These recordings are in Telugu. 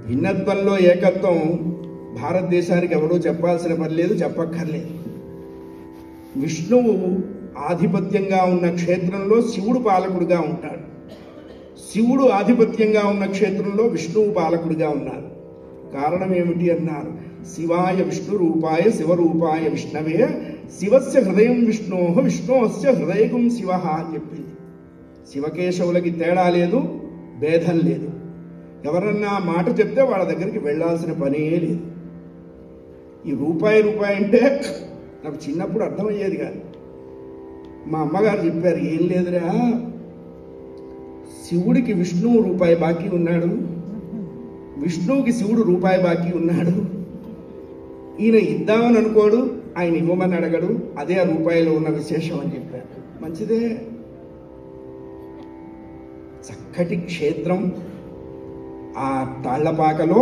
భిన్నత్వంలో ఏకత్వం భారతదేశానికి ఎవరో చెప్పాల్సిన పని లేదు, చెప్పక్కర్లేదు. విష్ణువు ఆధిపత్యంగా ఉన్న క్షేత్రంలో శివుడు పాలకుడుగా ఉంటాడు. శివుడు ఆధిపత్యంగా ఉన్న క్షేత్రంలో విష్ణువు పాలకుడిగా ఉన్నారు. కారణం ఏమిటి అన్నారు? శివాయ విష్ణు రూపాయ శివరూపాయ విష్ణవే శివస్య హృదయం విష్ణోహ విష్ణోస్య హృదయకం శివ అని చెప్పింది. శివకేశవులకి తేడా లేదు, భేదం లేదు. ఎవరన్నా మాట చెప్తే వాళ్ళ దగ్గరికి వెళ్ళాల్సిన పనే లేదు. ఈ రూపాయి అంటే నాకు చిన్నప్పుడు అర్థమయ్యేది కాదు. మా అమ్మగారు చెప్పారు, ఏం లేదురా, శివుడికి విష్ణువు రూపాయి బాకీ ఉన్నాడు, విష్ణువుకి శివుడు రూపాయి బాకీ ఉన్నాడు. ఈయన ఇద్దామని అనుకోడు, ఆయన ఇవ్వమని అడగడు. అదే ఆ రూపాయిలో ఉన్న విశేషం అని చెప్పారు. మంచిదే. చక్కటి క్షేత్రం. ఆ తాళ్లపాకలో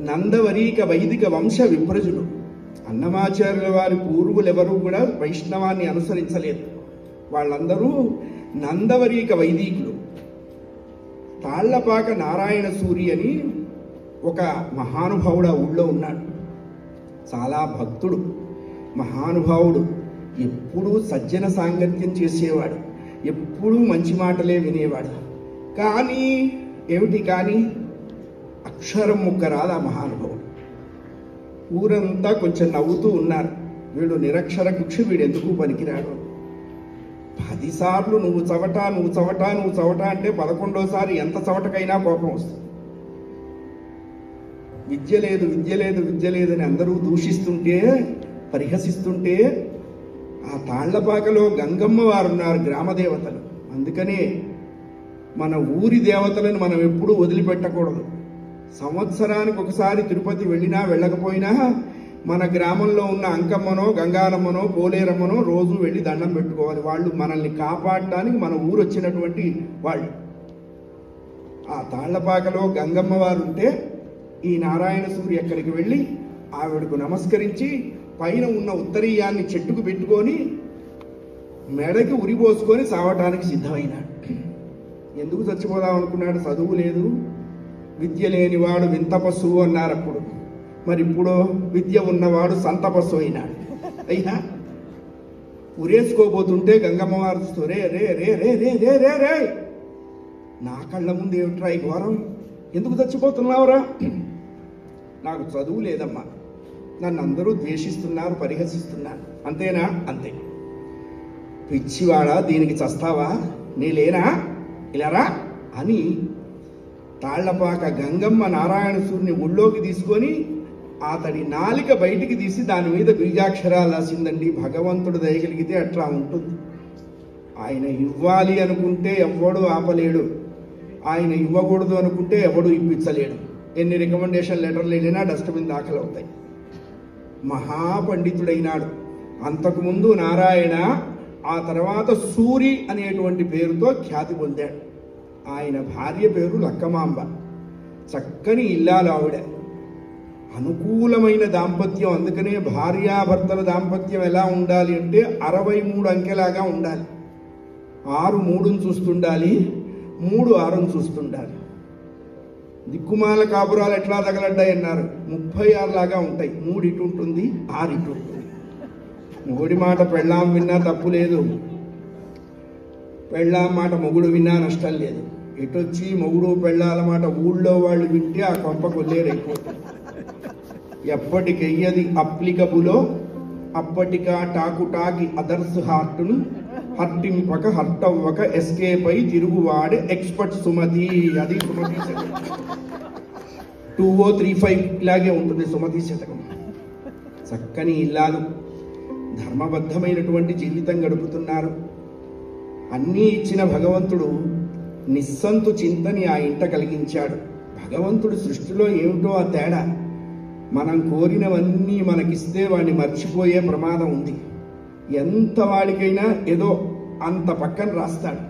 నందవరీక వైదిక వంశ విప్రజులు, అన్నమాచార్యుల వారి పూర్వులెవరూ కూడా వైష్ణవాన్ని అనుసరించలేదు. వాళ్ళందరూ నందవరీక వైదికులు. తాళ్లపాక నారాయణ సూరి అని ఒక మహానుభావుడు ఆ ఊళ్ళో ఉన్నాడు. చాలా భక్తుడు, మహానుభావుడు. ఎప్పుడూ సజ్జన సాంగత్యం చేసేవాడు, ఎప్పుడూ మంచి మాటలే వినేవాడు. కానీ ఏమిటి కానీ అక్షరం ముక్క రాదు ఆ మహానుభావుడు. ఊరంతా కొంచెం నవ్వుతూ ఉన్నారు, వీడు నిరక్షర కుక్షి, వీడు ఎందుకు పనికిరాడు. 10 సార్లు నువ్వు చవట అంటే 11వ సారి ఎంత చవటకైనా కోపం వస్తుంది. విద్య లేదు అని అందరూ దూషిస్తుంటే, పరిహసిస్తుంటే, ఆ తాళ్లపాకలో గంగమ్మ వారు ఉన్నారు, గ్రామదేవతలు. అందుకనే మన ఊరి దేవతలను మనం ఎప్పుడూ వదిలిపెట్టకూడదు. సంవత్సరానికి ఒకసారి తిరుపతి వెళ్ళినా వెళ్ళకపోయినా మన గ్రామంలో ఉన్న అంకమ్మనో గంగారమ్మనో పోలేరమ్మనో రోజు వెళ్ళి దండం పెట్టుకోవాలి. వాళ్ళు మనల్ని కాపాడడానికి మన ఊరు వచ్చినటువంటి వాళ్ళు. ఆ తాళ్లపాకలో గంగమ్మ వారు ఉంటే ఈ నారాయణ సూరి ఎక్కడికి వెళ్ళి ఆవిడకు నమస్కరించి పైన ఉన్న ఉత్తరీయాన్ని చెట్టుకు పెట్టుకొని మెడకి ఉరిపోసుకొని చావటానికి సిద్ధమైనాడు. ఎందుకు చచ్చిపోదాం అనుకున్నాడు? చదువు లేదు, విద్య లేనివాడు వింత పశువు అన్నారు అప్పుడు. మరి ఇప్పుడు విద్య ఉన్నవాడు సంత పశువు అయినాడు. అయినా ఉరేసుకోబోతుంటే గంగమ్మవారు రే రే రే రే రే రే రే రే నా కళ్ళ ముందు ఏమిట్రా ఈ ఘోరం, ఎందుకు చచ్చిపోతున్నావురా? నాకు చదువు లేదమ్మా, నన్ను అందరూ ద్వేషిస్తున్నారు, పరిహసిస్తున్నారు. అంతేనా? అంతే. పిచ్చివాడా, దీనికి చస్తావా, నీ లేనా, ఇలారా అని తాళ్లపాక గంగమ్మ నారాయణ సూరిని ఒళ్ళోకి తీసుకొని అతడి నాలిక బయటికి తీసి దాని మీద బీజాక్షరాలు రాసిందండి. భగవంతుడు దయగలిగితే అట్లా ఉంటుంది. ఆయన ఇవ్వాలి అనుకుంటే ఎవడు ఆపలేడు, ఆయన ఇవ్వకూడదు అనుకుంటే ఎవడు ఇప్పించలేడు. ఎన్ని రికమెండేషన్ లెటర్లు వెళ్ళినా డస్ట్బిన్ దాఖలవుతాయి. మహాపండితుడైనాడు. అంతకుముందు నారాయణ, ఆ తర్వాత సూరి అనేటువంటి పేరుతో ఖ్యాతి పొందాడు. ఆయన భార్య పేరు లక్కమాంబ. చక్కని ఇల్లాలు ఆవిడ. అనుకూలమైన దాంపత్యం. అందుకనే భార్యాభర్తల దాంపత్యం ఎలా ఉండాలి అంటే 63 అంకెలాగా ఉండాలి. 6 3ని చూస్తుండాలి, 3 6ని చూస్తుండాలి. దిక్కుమాల కాపురాలు ఎట్లా తగలడ్డాయి అన్నారు, 36 లాగా ఉంటాయి. 3 ఇటు ఉంటుంది, 6 ఇటు ఉంటుంది. మొగుడి మాట పెళ్ళాం విన్నా తప్పు లేదు, పెళ్ళాం మాట మొగుడు విన్నా నష్టం లేదు. ఎటొచ్చి మొగుడు పెళ్ళాల మాట ఊళ్ళో వాళ్ళు వింటే ఆ కొంప కొల్లేరైపోతుంది. ఎప్పటికెయ్యది అప్లికబులో అప్పటికా టాకి అదర్స్ హార్ట్ను హర్టింపక హర్టవ్వక ఎస్కేప్ అయి తిరుగువాడే ఎక్స్పర్ట్ సుమతి. అది సుమతి శతకం. 2035 ఇలాగే ఉంటుంది సుమతి శతకం. చక్కని ఇల్లాలు, ధర్మబద్ధమైనటువంటి జీవితం గడుపుతున్నారు. అన్నీ ఇచ్చిన భగవంతుడు నిస్సంతు చింతని ఆ ఇంట కలిగించాడు. భగవంతుడు సృష్టిలో ఏమిటో ఆ తేడా. మనం కోరినవన్నీ మనకిస్తే వాడిని మర్చిపోయే ప్రమాదం ఉంది. ఎంత వాడికైనా ఏదో అంత పక్కన రాస్తాడు.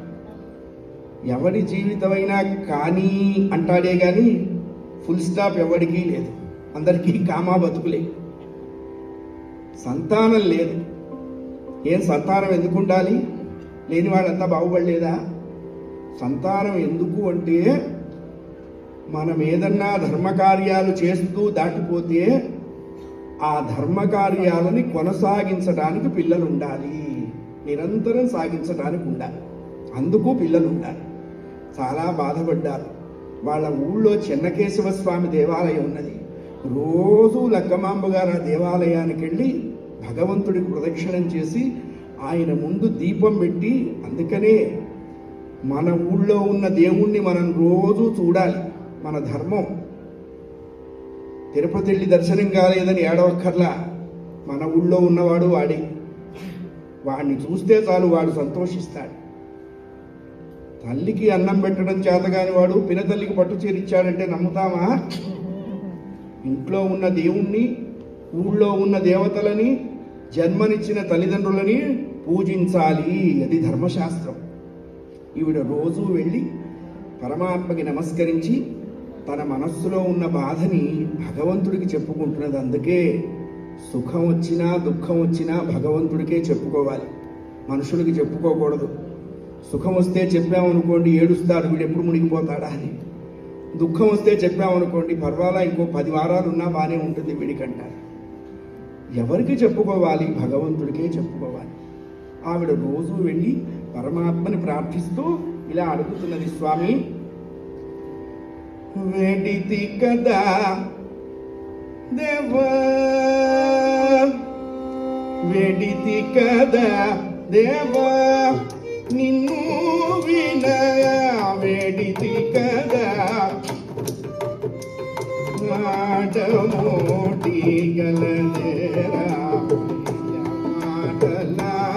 ఎవడి జీవితమైనా కానీ అంటాడే కానీ ఫుల్ స్టాప్ ఎవడికి లేదు. అందరికీ కామా బతుకులే. సంతానం లేదు. ఏం సంతానం ఎందుకు ఉండాలి? లేని వాళ్ళంతా బాగుపడలేదా? సంతానం ఎందుకు అంటే మనం ఏదన్నా ధర్మకార్యాలు చేస్తూ దాటిపోతే ఆ ధర్మకార్యాలని కొనసాగించడానికి పిల్లలు ఉండాలి, నిరంతరం సాగించడానికి ఉండాలి. అందుకు పిల్లలు ఉండాలి. చాలా బాధపడ్డారు. వాళ్ళ ఊళ్ళో చెన్నకేశవ స్వామి దేవాలయం ఉన్నది. రోజు లక్కమాంబ గారు ఆ దేవాలయానికి వెళ్ళి భగవంతుడికి ప్రదక్షిణం చేసి ఆయన ముందు దీపం పెట్టి, అందుకనే మన ఊళ్ళో ఉన్న దేవుణ్ణి మనం రోజు చూడాలి. మన ధర్మం. తిరుపతి వెళ్ళి దర్శనం కాలేదని ఏడవక్కర్లా. మన ఊళ్ళో ఉన్నవాడు వాడే. వాడిని చూస్తే చాలు వాడు సంతోషిస్తాడు. తల్లికి అన్నం పెట్టడం చేతగాని వాడు పినతల్లికి పట్టు చేరిచ్చాడంటే నమ్ముతామా? ఇంట్లో ఉన్న దేవుణ్ణి, ఊళ్ళో ఉన్న దేవతలని, జన్మనిచ్చిన తల్లిదండ్రులని పూజించాలి. అది ధర్మశాస్త్రం. ఈవిడ రోజు వెళ్ళి పరమాత్మకి నమస్కరించి తన మనస్సులో ఉన్న బాధని భగవంతుడికి చెప్పుకుంటున్నది. అందుకే సుఖం వచ్చినా దుఃఖం వచ్చినా భగవంతుడికే చెప్పుకోవాలి, మనుషులకి చెప్పుకోకూడదు. సుఖం వస్తే చెప్పామనుకోండి ఏడుస్తాడు, వీడు ఎప్పుడు మునిగిపోతాడా అని. దుఃఖం వస్తే చెప్పామనుకోండి పర్వాలా ఇంకో 10 వారాలు ఉన్నా బాగానే ఉంటుంది వీడికంటారు. ఎవరికి చెప్పుకోవాలి? భగవంతుడికే చెప్పుకోవాలి. ఆవిడ రోజు వెళ్ళి పరమాత్మని ప్రార్థిస్తూ ఇలా అడుగుతున్నది, స్వామి వేడితి కదా దేవా, వేడితి కదా దేవా, నిన్ను వినయ వేడితి కదా, మాటమోటి గలదేరా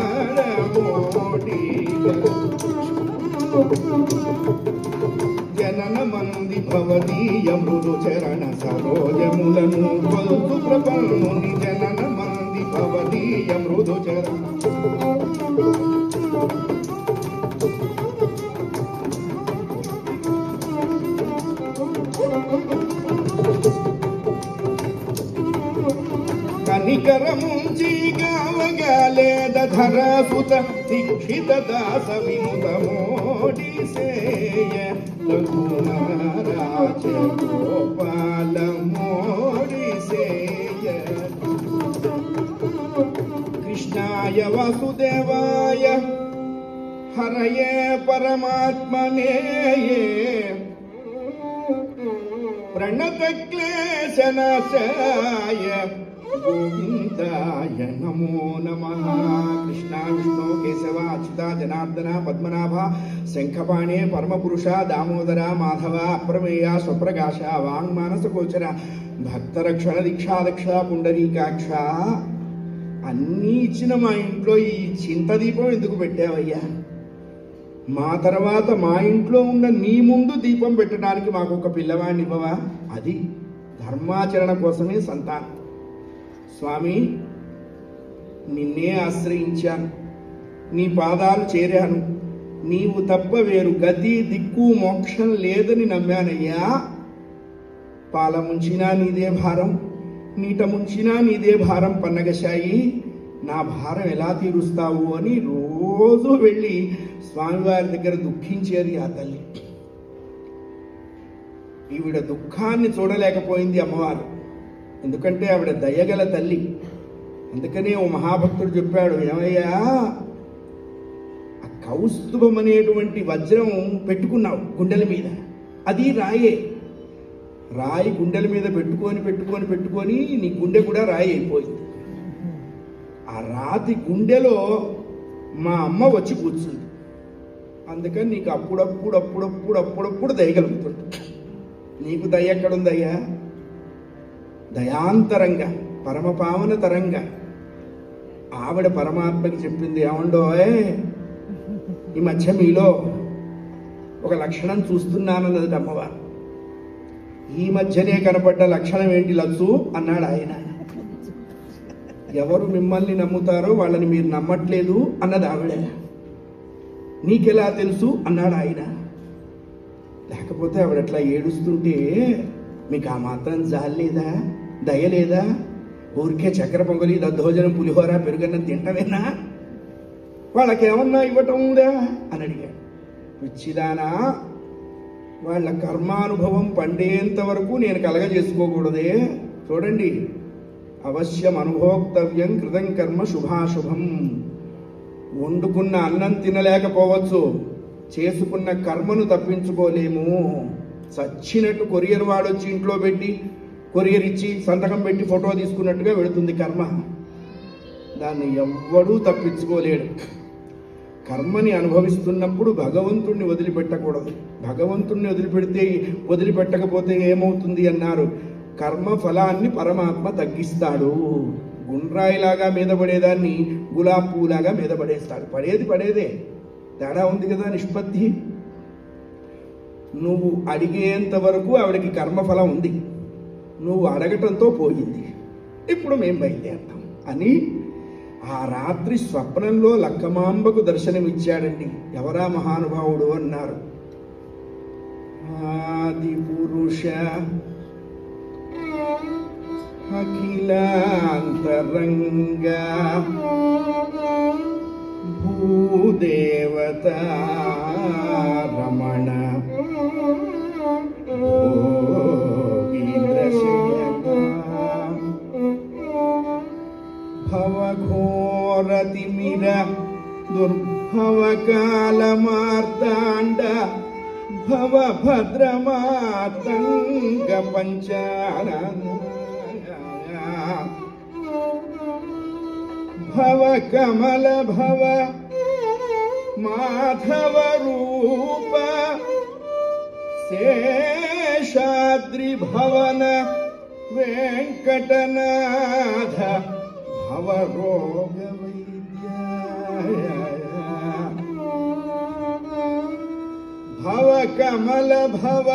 మాటలాడమోటి జనన మంది భవదీయ మృదు చరణ సరోజములను కొలుతు ప్రపన్నుని జనన మంది భవదీయ మృదు చరణ కనికరముంచి గావగాలేద ధరాసుత దీక్షిత దాస వినుత మోడి సేయ రఘునారాజ గోపాల మోడి సేయ కృష్ణాయ వాసుదేవాయ హరయే పరమాత్మనే ప్రణత క్లేశనాశాయ గోవిందాయ నమో నమః. కృష్ణ విష్ణు కేశవ అచ్యుత జనార్దన పద్మనాభ శంఖపాణే పరమపురుష దామోదర మాధవ అప్రమేయ స్వప్రకాశ వాంగ్మానస గోచర భక్తరక్షణ దీక్షాదక్ష పుండరీకాక్ష. అన్నీ ఇచ్చిన మా ఇంట్లో ఈ చింత దీపం ఎందుకు పెట్టావయ్యా? మా తర్వాత మా ఇంట్లో ఉన్న నీ ముందు దీపం పెట్టడానికి మాకు ఒక పిల్లవాడిని ఇవ్వవా? అది ధర్మాచరణ కోసమే సంతానం. స్వామి నిన్నే ఆశ్రయించాను, నీ పాదాలు చేరాను, నీవు తప్ప వేరు గతి దిక్కు మోక్షం లేదని నమ్మానయ్యా. పాల ముంచినా నీదే భారం, నీట ముంచినా నీదే భారం పన్నగశాయి, నా భారం ఎలా తీరుస్తావు అని రోజు వెళ్ళి స్వామివారి దగ్గర దుఃఖించేది ఆ తల్లి. ఈవిడ దుఃఖాన్ని చూడలేకపోయింది అమ్మవారు, ఎందుకంటే ఆవిడ దయగల తల్లి. అందుకనే ఓ మహాభక్తుడు చెప్పాడు, ఏమయ్యా ఆ కౌస్తుభం అనేటువంటి వజ్రం పెట్టుకున్నావు గుండెల మీద, అది రాయే. రాయి గుండెల మీద పెట్టుకొని పెట్టుకొని పెట్టుకొని నీ గుండె కూడా రాయి అయిపోయింది. ఆ రాతి గుండెలో మా అమ్మ వచ్చి కూర్చుంది. అందుకని నీకు అప్పుడప్పుడు అప్పుడప్పుడు అప్పుడప్పుడు దయగలుగుతుంది. నీకు దయ ఎక్కడుందయ్యా? దయాంతరంగా పరమపావన తరంగా ఆవిడ పరమాత్మకి చెప్పింది, ఏమండోయ్ ఈ మధ్య మీలో ఒక లక్షణం చూస్తున్నానన్నది అమ్మవారు. ఈ మధ్యనే కనపడ్డ లక్షణం ఏంటి లచ్చు అన్నాడు ఆయన. ఎవరు మిమ్మల్ని నమ్ముతారో వాళ్ళని మీరు నమ్మట్లేదు అన్నది ఆవిడ. నీకెలా తెలుసు అన్నాడు ఆయన. లేకపోతే ఆవిడ అట్లా ఏడుస్తుంటే మీకు ఆ మాత్రం జాలేదా, దయలేదా? ఊరికే చక్కెర పొంగలి దద్దోజనం పులిహోర పెరుగన్నం తింటవేనా? వాళ్ళకేమన్నా ఇవ్వటం ఉందా అని అడిగాడు. పిచ్చిదానా, వాళ్ళ కర్మానుభవం పండేంత వరకు నేను కలగజేసుకోకూడదే? చూడండి, అవశ్యం అనుభోక్తవ్యం కృతం కర్మ శుభాశుభం. వండుకున్న అన్నం తినలేకపోవచ్చు, చేసుకున్న కర్మను తప్పించుకోలేము. చచ్చినట్టు కొరియర్ వాడొచ్చి ఇంట్లో పెట్టి కొరియర్ ఇచ్చి సంతకం పెట్టి ఫోటో తీసుకున్నట్టుగా వెళుతుంది కర్మ. దాన్ని ఎవ్వడూ తప్పించుకోలేడు. కర్మని అనుభవిస్తున్నప్పుడు భగవంతుణ్ణి వదిలిపెట్టకూడదు. భగవంతుణ్ణి వదిలిపెట్టకపోతే ఏమవుతుంది అన్నారు, కర్మ ఫలాన్ని పరమాత్మ తగ్గిస్తాడు. గుండ్రాయిలాగా మీద పడేదాన్ని గులాబ్ పూలాగా మీద పడేస్తాడు. పడేదే, తేడా ఉంది కదా నిష్పత్తి. నువ్వు అడిగేంత వరకు ఆవిడకి కర్మఫలం ఉంది, నువ్వు అడగటంతో పోయింది, ఇప్పుడు మేం బయలుదేరుతాం అని ఆ రాత్రి స్వప్నంలో లక్కమాంబకు దర్శనమిచ్చాడండి. ఎవరా మహానుభావుడు అన్నారు, ఆది పురుష అఖిలాంతరంగ భూదేవత రమణ భవఘోరతిమిర దుర్భవకాలమార్తాండ భవభద్రమాతంగ పంచానన భవ కమల భవ మాధవ రూప శేషాద్రి భవన వెంకటనాథ భవ రోగ వైద్య భవ కమల భవ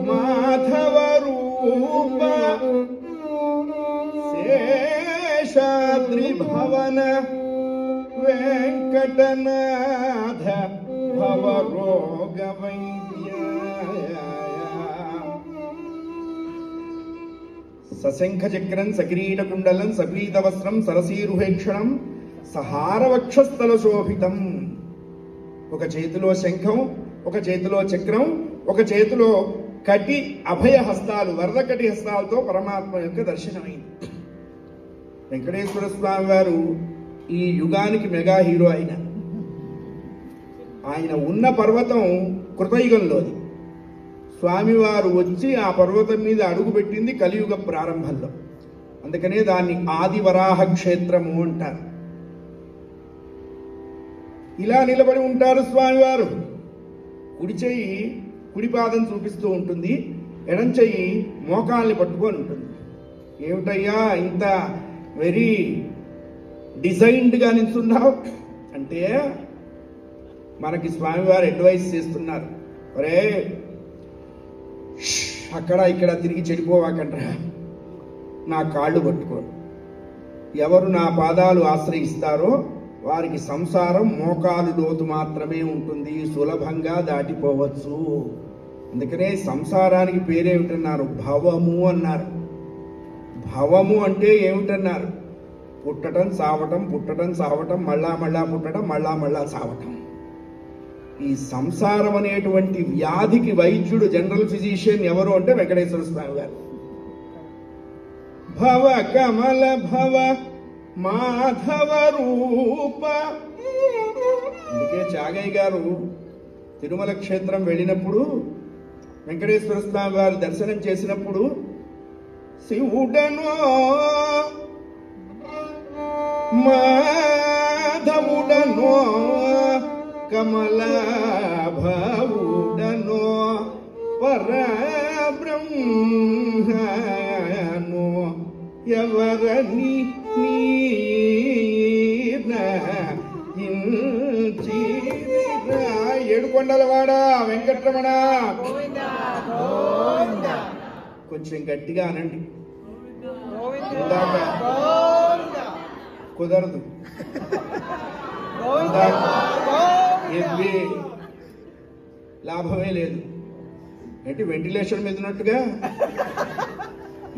మాధవ రూప శేషాద్రి భవన వెంకటనాథ భవ రోగ వైద్య సశంఖ చక్రం సకిరీట కుండలం సపీత వస్త్రం సరసీరుహేక్షణం సహారవక్షస్థల శోభితం. ఒక చేతిలో శంఖం, ఒక చేతిలో చక్రం, ఒక చేతిలో కటి అభయ హస్తాలు, వరదకటి హస్తాలతో పరమాత్మ యొక్క దర్శనమైంది. వెంకటేశ్వర స్వామి వారు ఈ యుగానికి మెగా హీరో. ఆయన ఉన్న పర్వతం కృతయుగంలోది. స్వామివారు వచ్చి ఆ పర్వతం మీద అడుగుపెట్టింది కలియుగ ప్రారంభంలో. అందుకనే దాన్ని ఆదివరాహ క్షేత్రము అంటారు. ఇలా నిలబడి ఉంటారు స్వామివారు. కుడి చెయ్యి కుడి పాదం చూపిస్తూ ఉంటుంది, ఎడం చెయ్యి మోకాల్ని పట్టుకొని ఉంటుంది. ఏమిటయ్యా ఇంత వెరీ డిజైన్డ్గా నిల్చున్నావు అంటే మనకి స్వామివారు అడ్వైస్ చేస్తున్నారు, ఒరే అక్కడ ఇక్కడ తిరిగి చెడిపోవాకండ్రా, నా కాళ్ళు పట్టుకో. ఎవరు నా పాదాలు ఆశ్రయిస్తారో వారికి సంసారం మోకాలు లోతు మాత్రమే ఉంటుంది, సులభంగా దాటిపోవచ్చు. అందుకనే సంసారానికి పేరేమిటన్నారు, భవము అన్నారు. భవము అంటే ఏమిటన్నారు, పుట్టడం చావటం, పుట్టడం చావటం, మళ్ళా మళ్ళా పుట్టడం, మళ్ళా మళ్ళా చావటం. ఈ సంసారం అనేటువంటి వ్యాధికి వైద్యుడు, జనరల్ ఫిజిషియన్ ఎవరు అంటే వెంకటేశ్వర స్వామి గారు. భవ కమల భవ మాధవ రూప. అందుకే చాగయ్య గారు తిరుమల క్షేత్రం వెళ్ళినప్పుడు వెంకటేశ్వర స్వామి వారి దర్శనం చేసినప్పుడు శివుడనో మాధవుడనో కమలాభవుడనో పరబ్రహ్మనో ఎవరని ఏడుకొండలవాడా వెంకటరమణ. కొంచెం గట్టిగా అనండి, ఇందాక కుదరదు. లాభమే లేదు. ఏంటి వెంటిలేషన్ మీద ఉన్నట్టుగా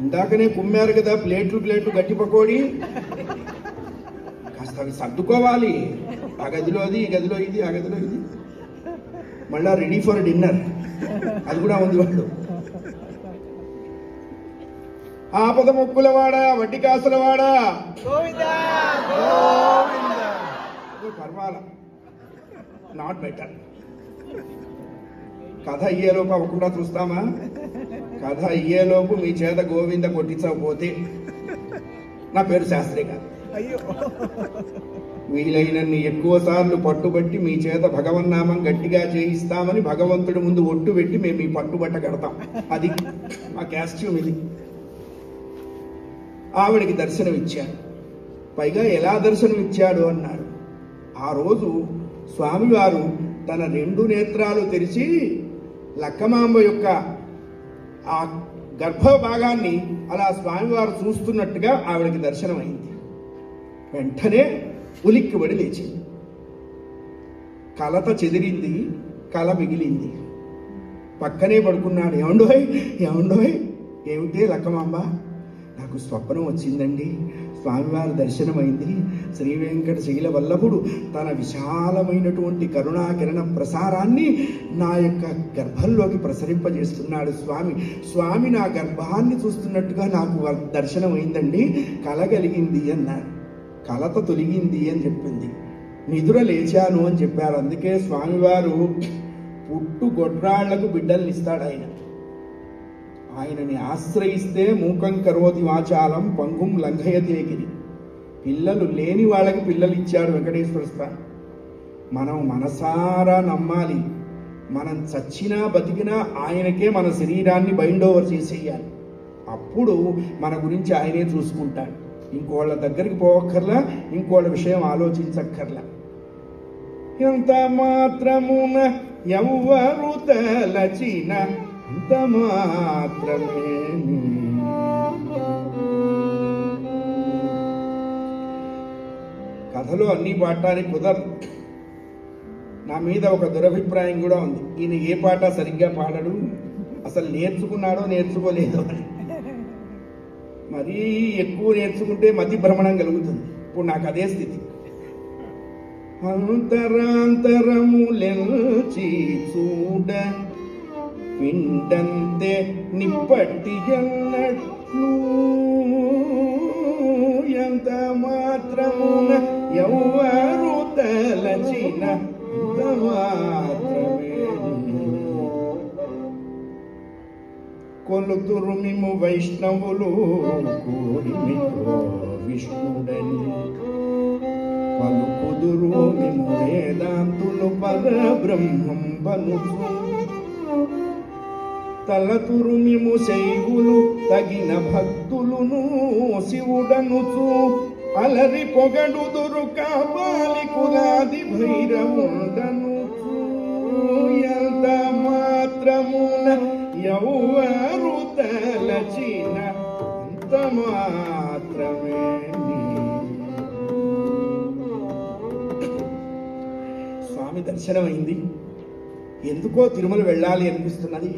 ఇందాకనే కుమ్మారు కదా ప్లేట్లు గట్టి పకోడి, కాస్త అవి సర్దుకోవాలి. ఆ గదిలో అది, ఈ గదిలో ఇది, ఆ గదిలో ఇది. మళ్ళా రెడీ ఫర్ డిన్నర్ అది కూడా ఉంది వాళ్ళు. ఆపద మొక్కులవాడా, వడ్డీ కాసులవాడా, పర్వాలా, నాట్ బెటర్. కథ అయ్యేలోపు అవ్వకుండా చూస్తామా? కథ అయ్యేలోపు మీ చేత గోవింద కొట్టించకపోతే నా పేరు శాస్త్రి గారు. వీలైనన్ని ఎక్కువ సార్లు పట్టుబట్టి మీ చేత భగవన్నామం గట్టిగా చేయిస్తామని భగవంతుడి ముందు ఒట్టు పెట్టి మేము ఈ పట్టుబట్ట కడతాం. అది మా కాస్ట్యూమ్. ఇది ఆవిడికి దర్శనం ఇచ్చాడు. పైగా ఎలా దర్శనం ఇచ్చాడు అన్నాడు. ఆ రోజు స్వామివారు తన 2 నేత్రాలు తెరిచి లక్కమాంబ యొక్క ఆ గర్భ భాగాన్ని అలా స్వామివారు చూస్తున్నట్టుగా ఆవిడకి దర్శనం అయింది. వెంటనే ఉలిక్కిబడి లేచింది. కలత చెదిరింది, కల మిగిలింది. పక్కనే పడుకున్నాడు. ఏమండోయ్ ఏమిటే లక్కమాంబ, నాకు స్వప్నం వచ్చిందండి, స్వామివారి దర్శనమైంది. శ్రీ వెంకట శైల వల్లభుడు తన విశాలమైనటువంటి కరుణాకిరణ ప్రసారాన్ని నా యొక్క గర్భంలోకి ప్రసరింపజేస్తున్నాడు. స్వామి నా గర్భాన్ని చూస్తున్నట్టుగా నాకు దర్శనమైందండి, కలగలిగింది అన్నాడు. కలత తొలగింది అని చెప్పింది. నిదుర లేచాను అని చెప్పారు. అందుకే స్వామివారు పుట్టు గొడ్రాళ్లకు బిడ్డల్ని ఇస్తాడు. ఆయనని ఆశ్రయిస్తే మూకం కరోతి వాచాలం పంగుం లంఘయతేగిరి. పిల్లలు లేని వాళ్ళకి పిల్లలు ఇచ్చాడు వెంకటేశ్వర స్వామి. మనం మనసారా నమ్మాలి. మనం చచ్చినా బతికినా ఆయనకే మన శరీరాన్ని బైండ్ ఓవర్ చేసేయాలి. అప్పుడు మన గురించి ఆయనే చూసుకుంటాడు. ఇంకోళ్ళ దగ్గరికి పోవక్కర్లా, ఇంకోళ్ళ విషయం ఆలోచించక్కర్లా. ఎంత మాత్రమున ఎవ్వరు తలచిన అంత మాత్రమే. కథలో అన్ని పాడటానికి కుదరదు. నా మీద ఒక దురభిప్రాయం కూడా ఉంది. ఈయన ఏ పాట సరిగ్గా పాడడు, అసలు నేర్చుకున్నాడో నేర్చుకోలేదో అని. మరీ ఎక్కువ నేర్చుకుంటే మతి భ్రమణం కలుగుతుంది. ఇప్పుడు నాకు అదే స్థితి. అంతరాంతరములెల్చి చూడ పిండంతే నిప్పటి ఎన్నట్లు ఎంత మాత్రమున ఎవ్వరు తలచిన అంత మాత్రమే. కొలుతురు మిము వైష్ణవులు కోరిమితో విష్ణుడని, పలుకుదురు మిము వేదాంతులు పరబ్రహ్మం బనుచు, తలతురు మిము శైవులు తగిన భక్తులును శివుడనుచు, అలరి పొగడుదురు కాపాలి కులాది భైరవుండనుచు. ఎంత మాత్రమున ఎవ్వరు తలచిన అంత మాత్రమే. స్వామి దర్శనమైంది. ఎందుకో తిరుమల వెళ్ళాలి అనిపిస్తున్నది.